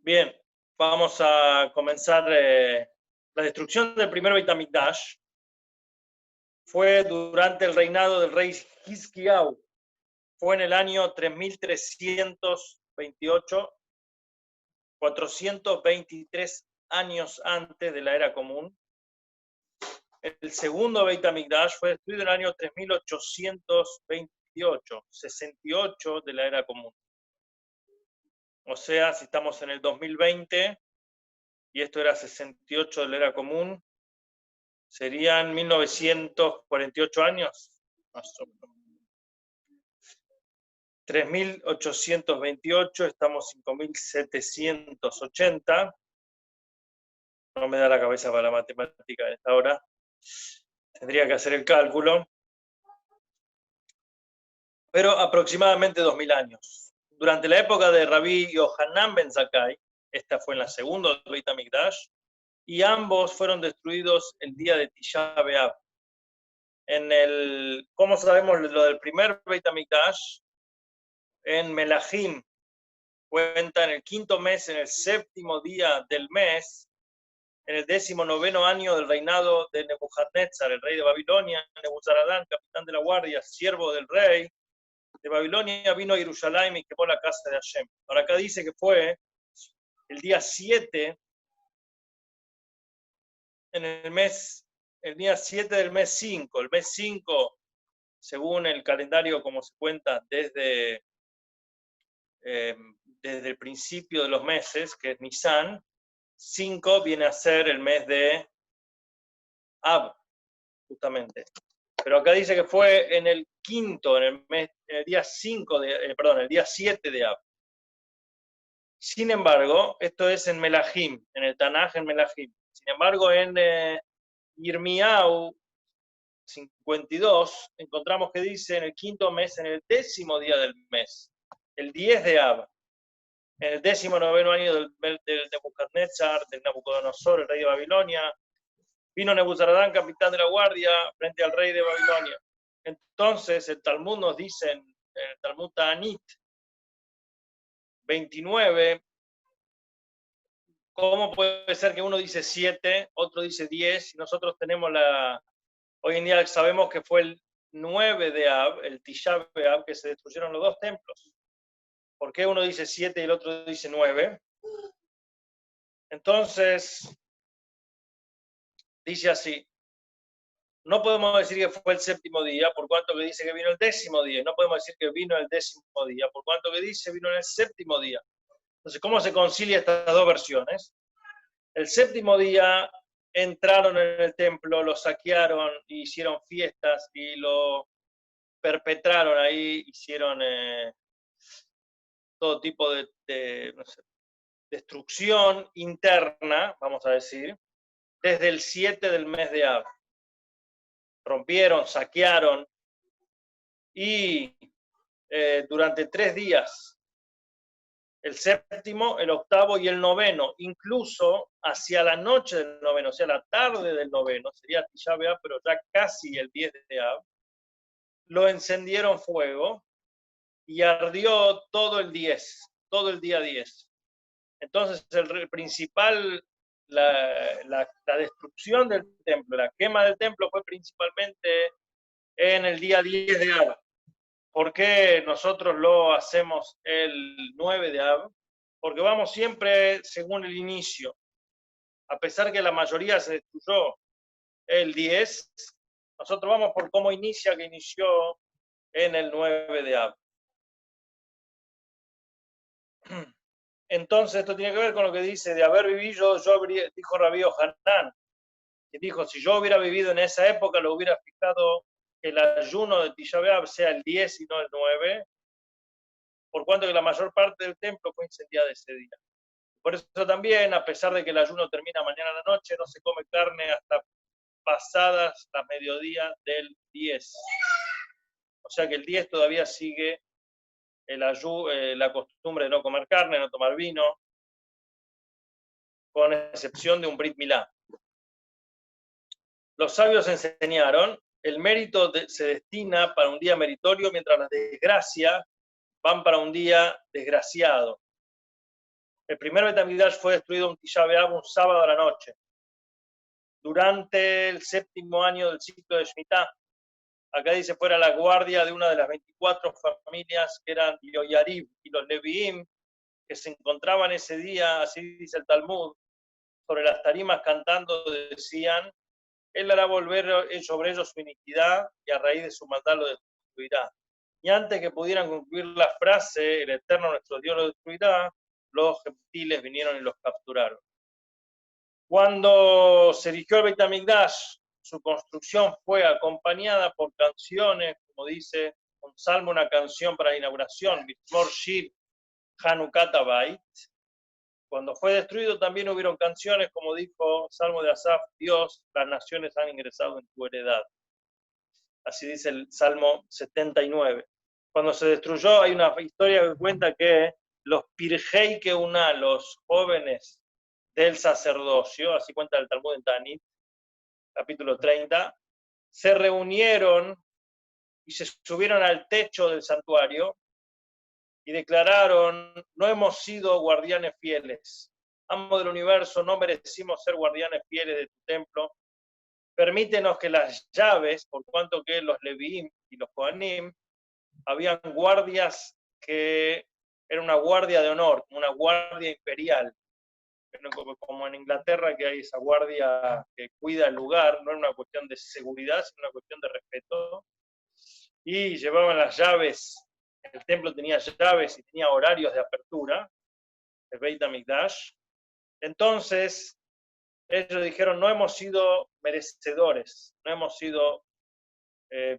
Bien, vamos a comenzar la destrucción del primer Beit HaMikdash. Fue durante el reinado del rey Hizkiyahu. Fue en el año 3328, 423 años antes de la era común. El segundo Beit HaMikdash fue destruido en el año 3828, 68 de la era común. O sea, si estamos en el 2020 y esto era 68 de la era común, serían 1948 años, más o menos. 3.828, estamos 5.780. No me da la cabeza para la matemática en esta hora. Tendría que hacer el cálculo. Pero aproximadamente 2.000 años. Durante la época de Rabí Yohanan ben Zakkai, esta fue en la segunda Beit HaMikdash, y ambos fueron destruidos el día de Tisha B'Av. ¿Cómo sabemos lo del primer Beit HaMikdash? En Melahim, cuenta en el quinto mes, en el séptimo día del mes, en el 19º año del reinado de Nebuchadnezzar, el rey de Babilonia. Nebuzaradán, capitán de la guardia, siervo del rey de Babilonia, vino a Jerusalén y quemó la casa de Hashem. Ahora acá dice que fue el día 7, el día 7 del mes 5. El mes 5, según el calendario como se cuenta desde el principio de los meses, que es Nisan, 5 viene a ser el mes de Ab, justamente. Pero acá dice que fue en el quinto, en el día 5 el día 7 de Ab. Sin embargo, esto es en Melahim, en el Tanaj en Melahim. Sin embargo, en Yirmiyahu 52, encontramos que dice en el quinto mes, en el 10º día del mes, el 10 de Ab, en el 19º año del Nebuchadnezzar, del Nabucodonosor, el rey de Babilonia, vino Nebuzaradán, capitán de la guardia, frente al rey de Babilonia. Entonces el Talmud nos dice, en el Talmud Ta'anit 29, ¿cómo puede ser que uno dice 7, otro dice 10, y nosotros tenemos hoy en día sabemos que fue el 9 de Ab, el Tisha B'Av, que se destruyeron los dos templos? ¿Por qué uno dice 7 y el otro dice 9? Entonces, dice así: no podemos decir que fue el séptimo día, por cuanto que dice que vino el 10º día. No podemos decir que vino el 10º día, por cuanto que dice vino en el séptimo día. Entonces, ¿cómo se concilia estas dos versiones? El séptimo día entraron en el templo, lo saquearon, hicieron fiestas y lo perpetraron ahí, hicieron todo tipo de no sé, destrucción interna, vamos a decir, desde el 7 del mes de Ab. Rompieron, saquearon y durante 3 días, el séptimo, el octavo y el noveno, incluso hacia la noche del noveno, o sea, la tarde del noveno, sería Tisha B'Av, pero ya casi el 10 de Ab, lo encendieron fuego y ardió todo el 10, todo el día 10. Entonces, el principal, la destrucción del templo, la quema del templo fue principalmente en el día 10 de Ab. ¿Por qué nosotros lo hacemos el 9 de Ab? Porque vamos siempre según el inicio. A pesar que la mayoría se destruyó el 10, nosotros vamos por cómo inicia, que inició en el 9 de Ab. Entonces, esto tiene que ver con lo que dice: de haber vivido, dijo Rabí Yohanan, que dijo, si yo hubiera vivido en esa época, lo hubiera fijado que el ayuno de Tisha B'Av sea el 10 y no el 9, por cuanto que la mayor parte del templo fue incendiada ese día. Por eso también, a pesar de que el ayuno termina mañana a la noche, no se come carne hasta pasadas las mediodía del 10. O sea que el 10 todavía sigue la costumbre de no comer carne, no tomar vino, con excepción de un Brit Milá. Los sabios enseñaron, el mérito se destina para un día meritorio, mientras las desgracias van para un día desgraciado. El primer Beit HaMikdash fue destruido un Tisha B'Av, un sábado a la noche, durante el 7º año del ciclo de Shemitah. Acá dice, fuera la guardia de una de las 24 familias que eran Yoyarib y los Leviim, que se encontraban ese día, así dice el Talmud, sobre las tarimas cantando, decían, Él hará volver sobre ellos su iniquidad y a raíz de su maldad lo destruirá. Y antes que pudieran concluir la frase, el Eterno nuestro Dios lo destruirá, los gentiles vinieron y los capturaron. Cuando se erigió el Beit HaMikdash, su construcción fue acompañada por canciones, como dice un salmo, una canción para la inauguración, Mizmor Shir Hanukat Habayit. Cuando fue destruido también hubieron canciones, como dijo Salmo de Asaf, Dios, las naciones han ingresado en tu heredad. Así dice el Salmo 79. Cuando se destruyó, hay una historia que cuenta que los Pirjei Keuná, los jóvenes del sacerdocio, así cuenta el Talmud en Tanit, capítulo 30, se reunieron y se subieron al techo del santuario y declararon, no hemos sido guardianes fieles. Amo del universo, no merecimos ser guardianes fieles de tu templo. Permítenos que las llaves, por cuanto que los Leviim y los Kohanim, habían guardias que era una guardia de honor, una guardia imperial. Como en Inglaterra, que hay esa guardia que cuida el lugar, no era una cuestión de seguridad, sino una cuestión de respeto. Y llevaban las llaves, el templo tenía llaves y tenía horarios de apertura, el Beit HaMikdash. Entonces, ellos dijeron, no hemos sido merecedores, no hemos sido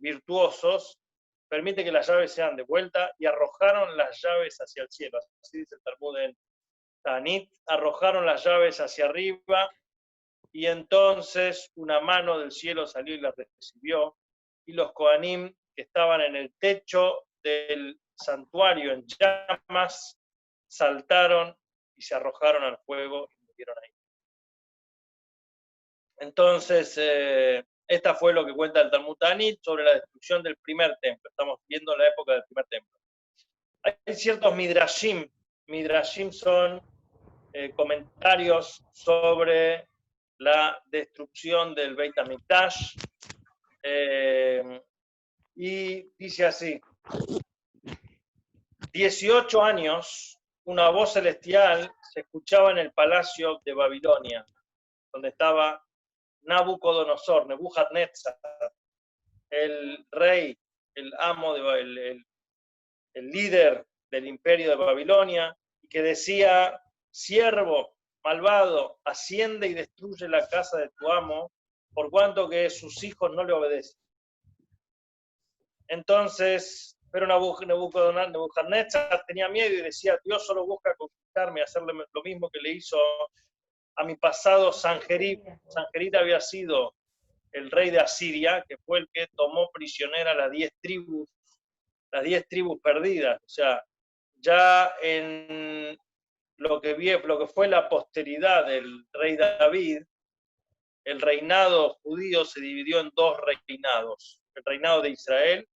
virtuosos, permite que las llaves sean de vuelta, y arrojaron las llaves hacia el cielo. Así dice el Talmud en Tanit, arrojaron las llaves hacia arriba, y entonces una mano del cielo salió y las recibió, y los Kohanim que estaban en el techo del santuario en llamas, saltaron y se arrojaron al fuego y murieron ahí. Entonces, esta fue lo que cuenta el Talmud Tanit sobre la destrucción del primer templo. Estamos viendo la época del primer templo. Hay ciertos midrashim. Midrashim son comentarios sobre la destrucción del Beit HaMikdash. Y dice así, 18 años, una voz celestial se escuchaba en el palacio de Babilonia, donde estaba Nabucodonosor, Nebuchadnezzar, el rey, el amo, el líder del imperio de Babilonia, y que decía, siervo malvado, asciende y destruye la casa de tu amo, por cuanto que sus hijos no le obedecen. Entonces, pero Nebuchadnezzar tenía miedo y decía, Dios solo busca conquistarme, hacerle lo mismo que le hizo a mi pasado Sanjerib. Sanjerib había sido el rey de Asiria, que fue el que tomó prisionera las 10 tribus perdidas. O sea, ya en lo que fue la posteridad del rey David, el reinado judío se dividió en 2 reinados. El reinado de Israel,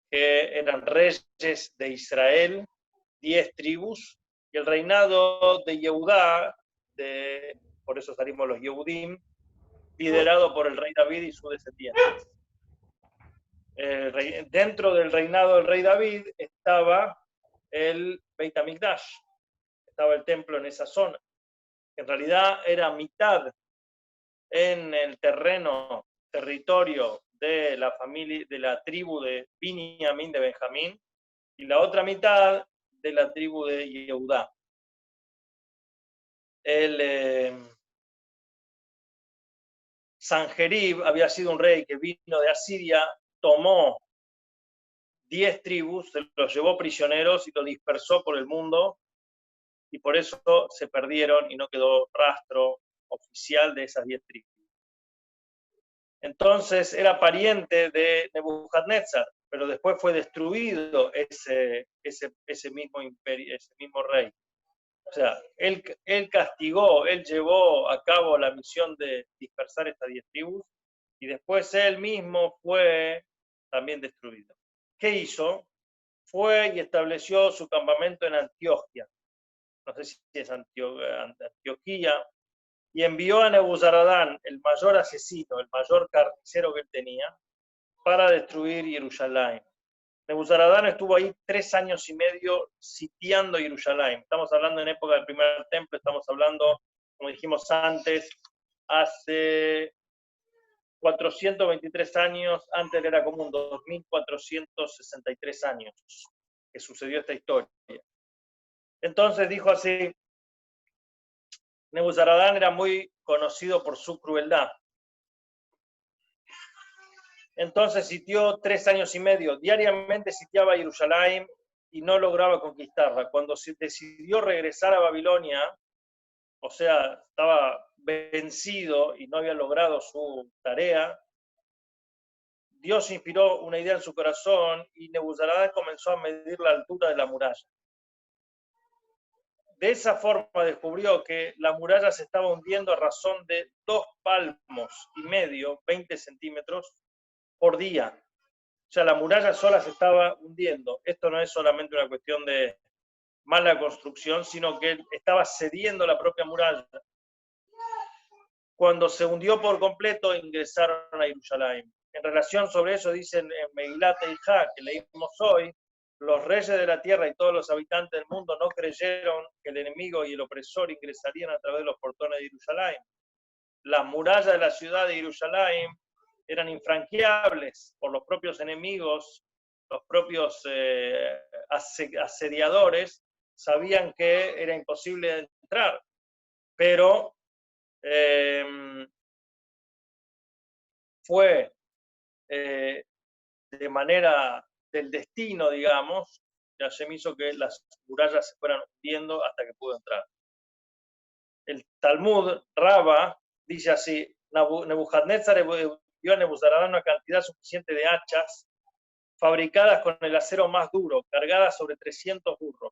que eran reyes de Israel, 10 tribus, y el reinado de Yehudá, por eso salimos los Yehudim, liderado por el rey David y sus descendientes. Dentro del reinado del rey David estaba el Beit HaMikdash, estaba el templo en esa zona. En realidad era mitad en el territorio de la familia, de la tribu de Binyamin, de Benjamín, y la otra mitad de la tribu de Yehudá. Sanjerib había sido un rey que vino de Asiria, tomó 10 tribus, se los llevó prisioneros y los dispersó por el mundo, y por eso se perdieron y no quedó rastro oficial de esas 10 tribus. Entonces era pariente de Nebuchadnezzar, pero después fue destruido ese mismo imperio, ese mismo rey. O sea, él castigó, él llevó a cabo la misión de dispersar estas 10 tribus, y después él mismo fue también destruido. ¿Qué hizo? Fue y estableció su campamento en Antioquía. no sé si es Antioquía, y envió a Nebuzaradán, el mayor asesino, el mayor carnicero que él tenía, para destruir Jerusalén. Nebuzaradán estuvo ahí 3 años y medio sitiando Jerusalén. Estamos hablando en época del primer templo, estamos hablando, como dijimos antes, hace 423 años, antes era común, 2463 años que sucedió esta historia. Entonces dijo así, Nebuzaradán era muy conocido por su crueldad. Entonces sitió 3 años y medio, diariamente sitiaba Jerusalén y no lograba conquistarla. Cuando se decidió regresar a Babilonia, o sea, estaba vencido y no había logrado su tarea, Dios inspiró una idea en su corazón y Nebuzaradán comenzó a medir la altura de la muralla. De esa forma descubrió que la muralla se estaba hundiendo a razón de 2 palmos y medio, 20 centímetros, por día. O sea, la muralla sola se estaba hundiendo. Esto no es solamente una cuestión de mala construcción, sino que estaba cediendo la propia muralla. Cuando se hundió por completo, ingresaron a Jerusalén. En relación sobre eso, dicen en Megilat Eijá, que leímos hoy, los reyes de la tierra y todos los habitantes del mundo no creyeron que el enemigo y el opresor ingresarían a través de los portones de Jerusalén. Las murallas de la ciudad de Jerusalén eran infranqueables por los propios enemigos, los propios asediadores, sabían que era imposible entrar, pero fue de manera del destino, digamos, que Hashem hizo que las murallas se fueran hundiendo hasta que pudo entrar. El Talmud, Raba, dice así, Nebuchadnezzar dio a Nebuzaradán una cantidad suficiente de hachas fabricadas con el acero más duro, cargadas sobre 300 burros.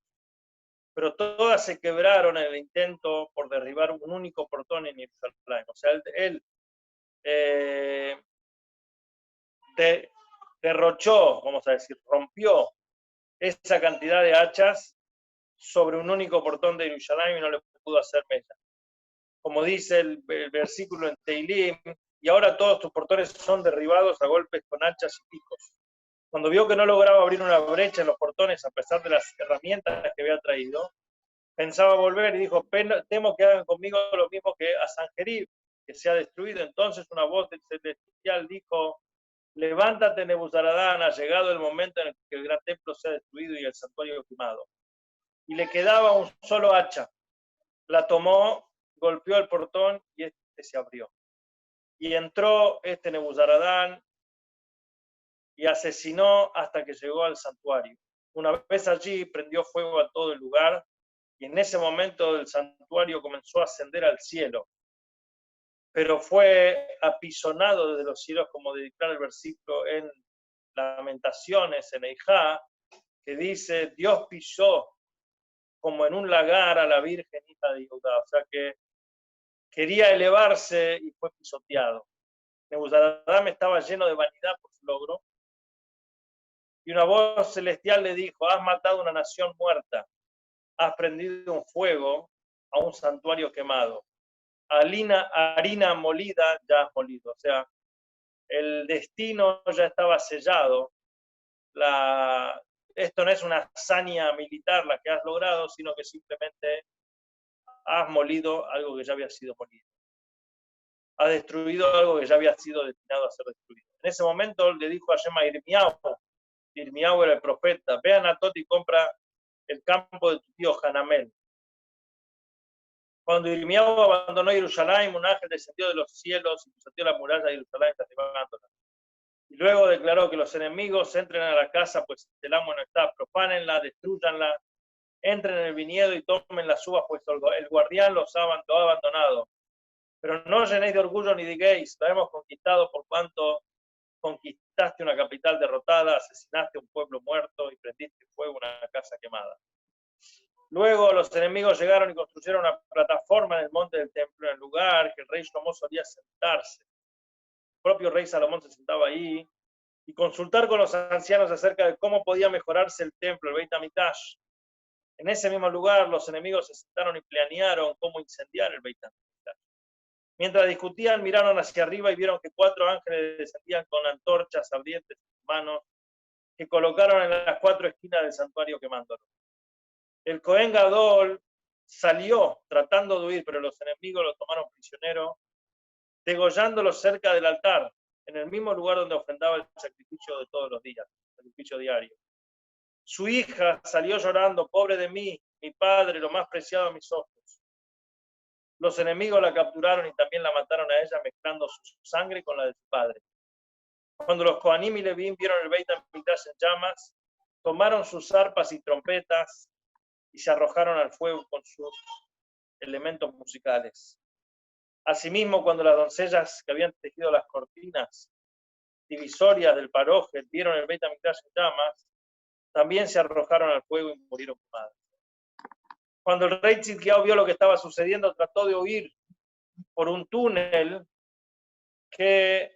Pero todas se quebraron en el intento por derribar un único portón en Jerusalén. O sea, él derrochó, vamos a decir, rompió esa cantidad de hachas sobre un único portón de Jerusalén y no le pudo hacer mella. Como dice el versículo en Teilim, y ahora todos tus portones son derribados a golpes con hachas y picos. Cuando vio que no lograba abrir una brecha en los portones a pesar de las herramientas que había traído, pensaba volver y dijo, temo que hagan conmigo lo mismo que a Sanjerib, que se ha destruido. Entonces una voz del celestial dijo, levántate, Nebuzaradán, ha llegado el momento en el que el gran templo sea destruido y el santuario quemado. Y le quedaba un solo hacha. La tomó, golpeó el portón y este se abrió. Y entró este Nebuzaradán y asesinó hasta que llegó al santuario. Una vez allí, prendió fuego a todo el lugar y en ese momento el santuario comenzó a ascender al cielo. Pero fue apisonado desde los cielos, como declara el versículo en Lamentaciones, en Eijá, que dice, Dios pisó como en un lagar a la Virgen hija de Judá. O sea que quería elevarse y fue pisoteado. Nebuzaradán estaba lleno de vanidad por su logro. Y una voz celestial le dijo, has matado a una nación muerta, has prendido un fuego a un santuario quemado. Harina molida ya has molido. O sea, el destino ya estaba sellado. Esto no es una hazaña militar la que has logrado, sino que simplemente has molido algo que ya había sido molido. Has destruido algo que ya había sido destinado a ser destruido. En ese momento le dijo a Shema Irmiau era el profeta, ve a Anatot y compra el campo de tu tío Hanamel. Cuando Irmiau abandonó Jerusalén, un ángel descendió de los cielos y pisoteó la muralla de Jerusalén derribándola. Y luego declaró que los enemigos entren a la casa, pues el amo no está, profánenla, destruyanla, entren en el viñedo y tomen las uvas, pues el guardián los ha abandonado. Pero no os llenéis de orgullo ni digáis, la hemos conquistado por cuanto conquistaste una capital derrotada, asesinaste un pueblo muerto y prendiste fuego una casa quemada. Luego los enemigos llegaron y construyeron una plataforma en el monte del templo, en el lugar que el rey Salomón solía sentarse. El propio rey Salomón se sentaba ahí y consultar con los ancianos acerca de cómo podía mejorarse el templo, el Beit HaMikdash. En ese mismo lugar, los enemigos se sentaron y planearon cómo incendiar el Beit HaMikdash. Mientras discutían, miraron hacia arriba y vieron que 4 ángeles descendían con antorchas ardientes en sus manos, que colocaron en las 4 esquinas del santuario quemándolo. El Cohen Gadol salió tratando de huir, pero los enemigos lo tomaron prisionero, degollándolo cerca del altar, en el mismo lugar donde ofrendaba el sacrificio de todos los días, el sacrificio diario. Su hija salió llorando, pobre de mí, mi padre, lo más preciado a mis ojos. Los enemigos la capturaron y también la mataron a ella, mezclando su sangre con la de su padre. Cuando los Kohanim y Levín vieron el Beit HaMikdash en llamas, tomaron sus arpas y trompetas y se arrojaron al fuego con sus elementos musicales. Asimismo, cuando las doncellas que habían tejido las cortinas divisorias del Parojet vieron el Beit HaMikdash en llamas, también se arrojaron al fuego y murieron quemadas. Cuando el rey Tzidkiyahu vio lo que estaba sucediendo, trató de huir por un túnel que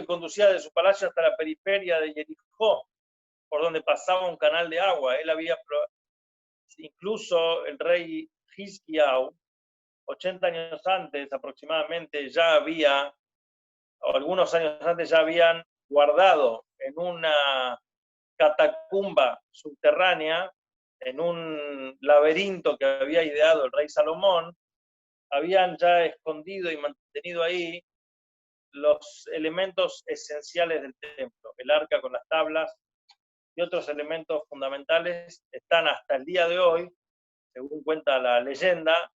conducía de su palacio hasta la periferia de Jericó, por donde pasaba un canal de agua. Él había, incluso el rey Hizkiyahu, 80 años antes aproximadamente, o algunos años antes, ya habían guardado en una catacumba subterránea, en un laberinto que había ideado el rey Salomón, habían ya escondido y mantenido ahí los elementos esenciales del templo. El arca con las tablas y otros elementos fundamentales están hasta el día de hoy, según cuenta la leyenda,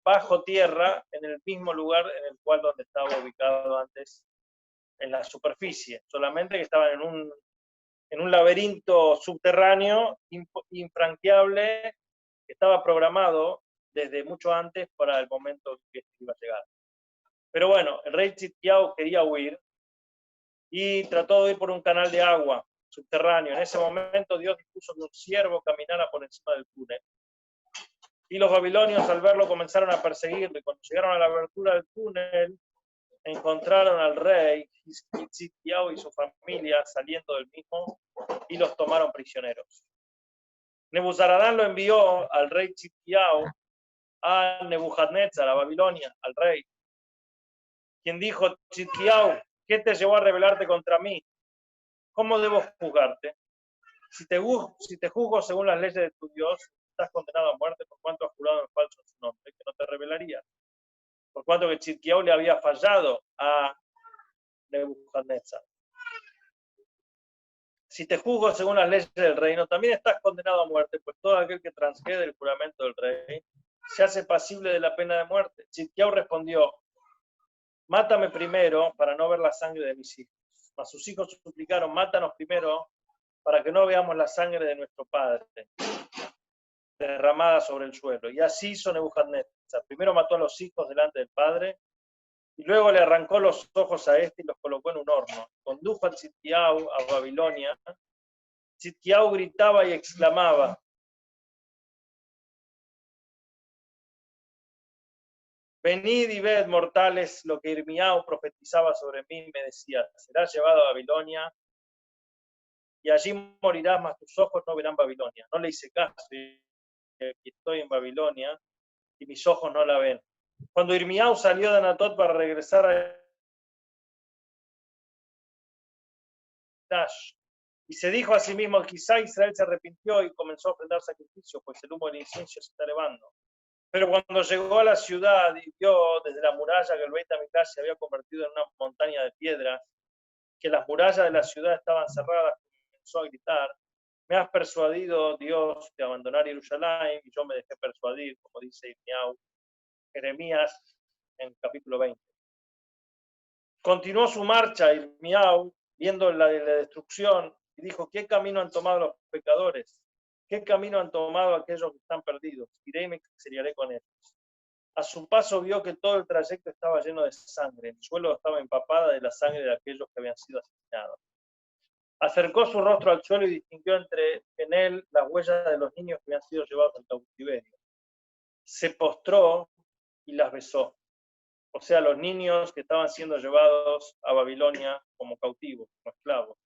bajo tierra, en el mismo lugar en el cual donde estaba ubicado antes, en la superficie, solamente que estaban en un laberinto subterráneo infranqueable que estaba programado desde mucho antes para el momento que iba a llegar. Pero bueno, el rey Tzidkiyahu quería huir y trató de ir por un canal de agua subterráneo. En ese momento Dios dispuso que un ciervo caminara por encima del túnel. Y los babilonios al verlo comenzaron a perseguirlo, y cuando llegaron a la abertura del túnel encontraron al rey Tzidkiyahu y su familia saliendo del mismo y los tomaron prisioneros. Nebuzaradán lo envió al rey Tzidkiyahu a Nebuchadnezzar, a Babilonia, al rey, quien dijo: Tzidkiyahu, ¿qué te llevó a rebelarte contra mí? ¿Cómo debo juzgarte? Si te juzgo según las leyes de tu Dios, estás condenado a muerte por cuanto has jurado en falso en su nombre, que no te rebelarías. Por cuanto que Tzidkiyahu le había fallado a Nebuchadnezzar. Si te juzgo según las leyes del reino, también estás condenado a muerte, pues todo aquel que transgrede el juramento del rey se hace pasible de la pena de muerte. Tzidkiyahu respondió: mátame primero para no ver la sangre de mis hijos. Mas sus hijos suplicaron: mátanos primero para que no veamos la sangre de nuestro padre derramada sobre el suelo. Y así hizo Nebuchadnezzar. Primero mató a los hijos delante del padre, y luego le arrancó los ojos a este y los colocó en un horno. Condujo a Tzidkiyahu a Babilonia. Tzidkiyahu gritaba y exclamaba: venid y ved, mortales, lo que Irmiyahu profetizaba sobre mí. Me decía: serás llevado a Babilonia y allí morirás, mas tus ojos no verán Babilonia. No le hice caso, y estoy en Babilonia y mis ojos no la ven. Cuando Irmiyahu salió de Anatot para regresar a Dash, y se dijo a sí mismo: quizá Israel se arrepintió y comenzó a ofrendar sacrificios, pues el humo del incienso se está elevando. Pero cuando llegó a la ciudad y vio desde la muralla que el Beit HaMikdash se había convertido en una montaña de piedras, que las murallas de la ciudad estaban cerradas, comenzó a gritar: me has persuadido, Dios, de abandonar Jerusalén, y yo me dejé persuadir, como dice Irmiyahu, Jeremías, en el capítulo 20. Continuó su marcha Irmiyahu, viendo la destrucción, y dijo: ¿qué camino han tomado los pecadores? ¿Qué camino han tomado aquellos que están perdidos? Iré y me exiliaré con ellos. A su paso vio que todo el trayecto estaba lleno de sangre, el suelo estaba empapada de la sangre de aquellos que habían sido asesinados. Acercó su rostro al suelo y distinguió en él las huellas de los niños que habían sido llevados al cautiverio. Se postró y las besó. O sea, los niños que estaban siendo llevados a Babilonia como cautivos, como esclavos.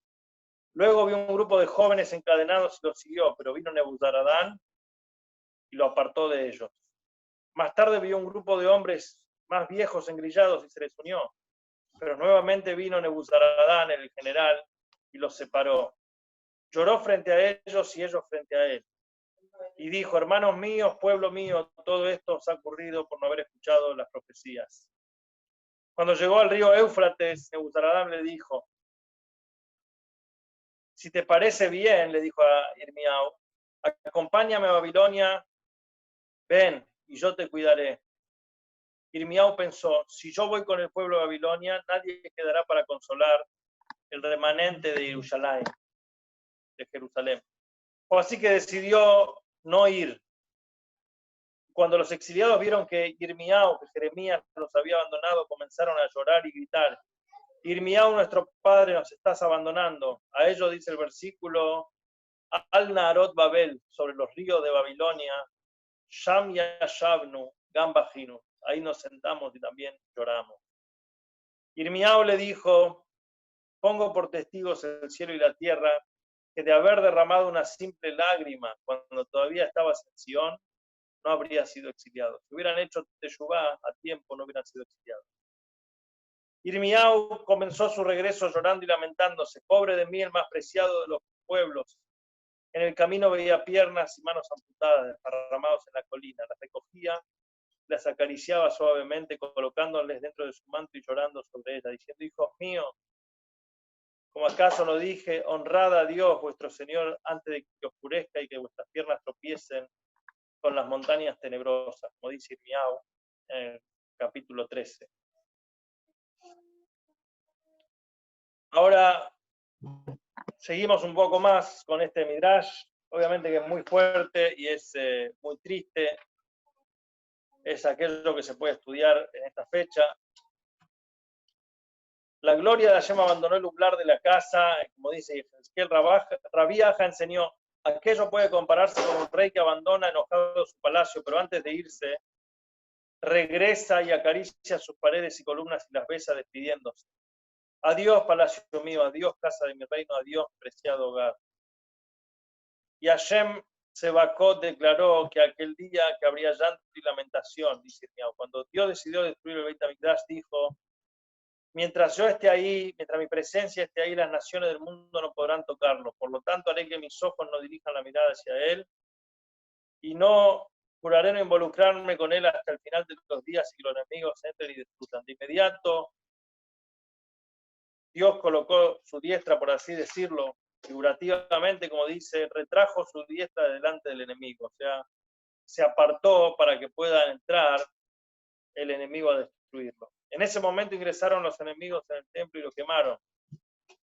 Luego vio un grupo de jóvenes encadenados y los siguió, pero vino Nebuzaradán y lo apartó de ellos. Más tarde vio un grupo de hombres más viejos engrillados y se les unió, pero nuevamente vino Nebuzaradán, el general, y los separó. Lloró frente a ellos y ellos frente a él. Y dijo: hermanos míos, pueblo mío, todo esto os ha ocurrido por no haber escuchado las profecías. Cuando llegó al río Éufrates, Nebuzaradán le dijo: si te parece bien, le dijo a Irmiau, acompáñame a Babilonia, ven y yo te cuidaré. Irmiau pensó: si yo voy con el pueblo de Babilonia, nadie quedará para consolar el remanente de Jerusalén. Así que decidió no ir. Cuando los exiliados vieron que Irmiau, que Jeremías los había abandonado, comenzaron a llorar y gritar: Irmiau, nuestro padre, nos estás abandonando. A ello dice el versículo: Al Naarot Babel, sobre los ríos de Babilonia, Sham Yashavnu, Gambajinu. Ahí nos sentamos y también lloramos. Irmiau le dijo: pongo por testigos el cielo y la tierra, que de haber derramado una simple lágrima cuando todavía estabas en Sion, no habría sido exiliado. Si hubieran hecho teshuvá a tiempo, no hubieran sido exiliados. Irmiau comenzó su regreso llorando y lamentándose: pobre de mí, el más preciado de los pueblos. En el camino veía piernas y manos amputadas, desparramados en la colina. Las recogía, las acariciaba suavemente, colocándoles dentro de su manto y llorando sobre ellas, diciendo: hijos míos, ¿como acaso no dije, honrad a Dios vuestro Señor antes de que oscurezca y que vuestras piernas tropiecen con las montañas tenebrosas? Como dice Irmiau en el capítulo 13. Ahora seguimos un poco más con este Midrash, obviamente que es muy fuerte y es muy triste, es aquello que se puede estudiar en esta fecha. La gloria de Hashem abandonó el umbral de la casa, como dice Ezequiel, Rabí Aja enseñó: aquello puede compararse con un rey que abandona enojado su palacio, pero antes de irse, regresa y acaricia sus paredes y columnas y las besa despidiéndose. Adiós, palacio mío, adiós, casa de mi reino, adiós, preciado hogar. Y Hashem Sebakot declaró que aquel día que habría llanto y lamentación, dice Irmiau. Cuando Dios decidió destruir el Beit HaMikdash, dijo: mientras yo esté ahí, mientras mi presencia esté ahí, las naciones del mundo no podrán tocarlo. Por lo tanto, haré que mis ojos no dirijan la mirada hacia él y no juraré no involucrarme con él hasta el final de los días y que los enemigos entren y disfrutan. De inmediato, Dios colocó su diestra, por así decirlo, figurativamente, como dice, retrajo su diestra delante del enemigo, o sea, se apartó para que pueda entrar el enemigo a destruirlo. En ese momento ingresaron los enemigos en el templo y lo quemaron.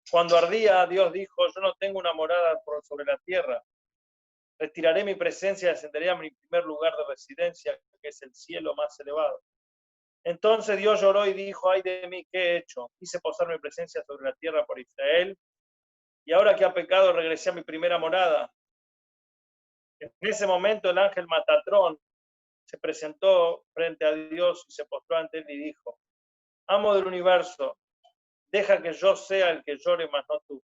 Cuando ardía, Dios dijo: yo no tengo una morada sobre la tierra, retiraré mi presencia y ascenderé a mi primer lugar de residencia, que es el cielo más elevado. Entonces Dios lloró y dijo: ay de mí, ¿qué he hecho? Quise posar mi presencia sobre la tierra por Israel, y ahora que ha pecado regresé a mi primera morada. En ese momento el ángel Matatrón se presentó frente a Dios y se postró ante él y dijo: amo del universo, deja que yo sea el que llore, mas no tú.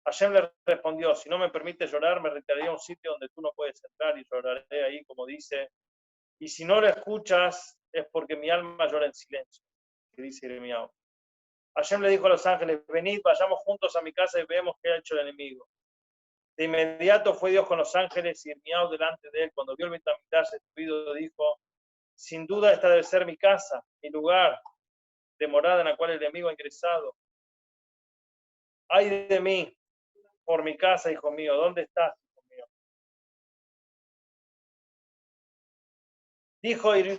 Hashem le respondió: si no me permites llorar, me retiraré a un sitio donde tú no puedes entrar y lloraré ahí, como dice, y si no lo escuchas es porque mi alma llora en silencio, que dice Irmiau. Hashem le dijo a los ángeles: venid, vayamos juntos a mi casa y veamos qué ha hecho el enemigo. De inmediato fue Dios con los ángeles y Irmiau delante de él. Cuando vio el Beit HaMikdash destruido, dijo: sin duda esta debe ser mi casa, mi lugar de morada en la cual el enemigo ha ingresado. Ay de mí, por mi casa, hijo mío, ¿dónde estás, hijo mío?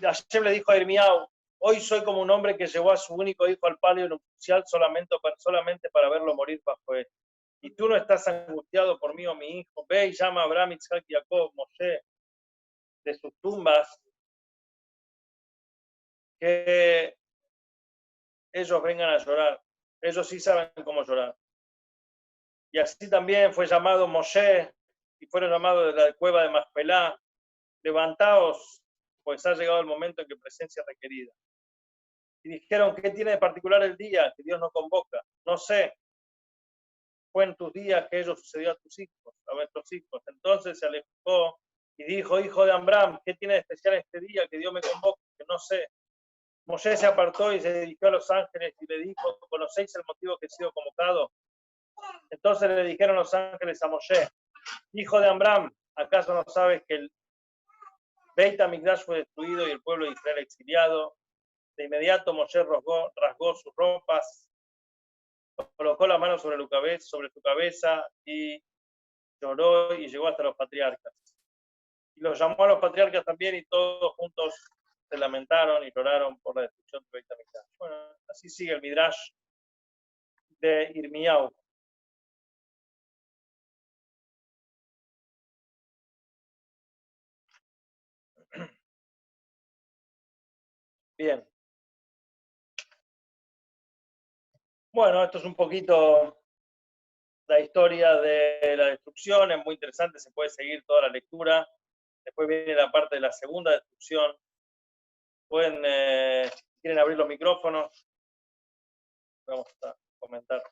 Hashem le dijo a Irmiau: hoy soy como un hombre que llevó a su único hijo al palio nupcial solamente para verlo morir bajo él. Y tú no estás angustiado por mí o mi hijo. Ve y llama a Abraham, Isaac y Jacob, Moshe, de sus tumbas, que ellos vengan a llorar. Ellos sí saben cómo llorar. Y así también fue llamado Moshe y fueron llamados de la cueva de Maspelá: levantaos, pues ha llegado el momento en que presencia requerida. Y dijeron: ¿qué tiene de particular el día que Dios nos convoca? No sé. fue en tus días que ello sucedió a tus hijos, a nuestros hijos. Entonces se alejó y dijo, hijo de Amram, ¿qué tiene de especial este día que Dios me convoca? Que no sé. Moshe se apartó y se dirigió a los ángeles y le dijo, ¿conocéis el motivo que he sido convocado? Entonces le dijeron los ángeles a Moshe, hijo de Amram, ¿acaso no sabes que el Beit HaMikdash fue destruido y el pueblo de Israel exiliado? De inmediato Moshe rasgó sus ropas, colocó la mano sobre su cabeza y lloró y llegó hasta los patriarcas. Y los llamó a los patriarcas también y todos juntos se lamentaron y lloraron por la destrucción de Beit HaMikdash. Bueno, así sigue el Midrash de Irmiyahu. Bien. Bueno, esto es un poquito la historia de la destrucción, es muy interesante, se puede seguir toda la lectura. Después viene la parte de la segunda destrucción. Pueden, si quieren abrir los micrófonos, vamos a comentar.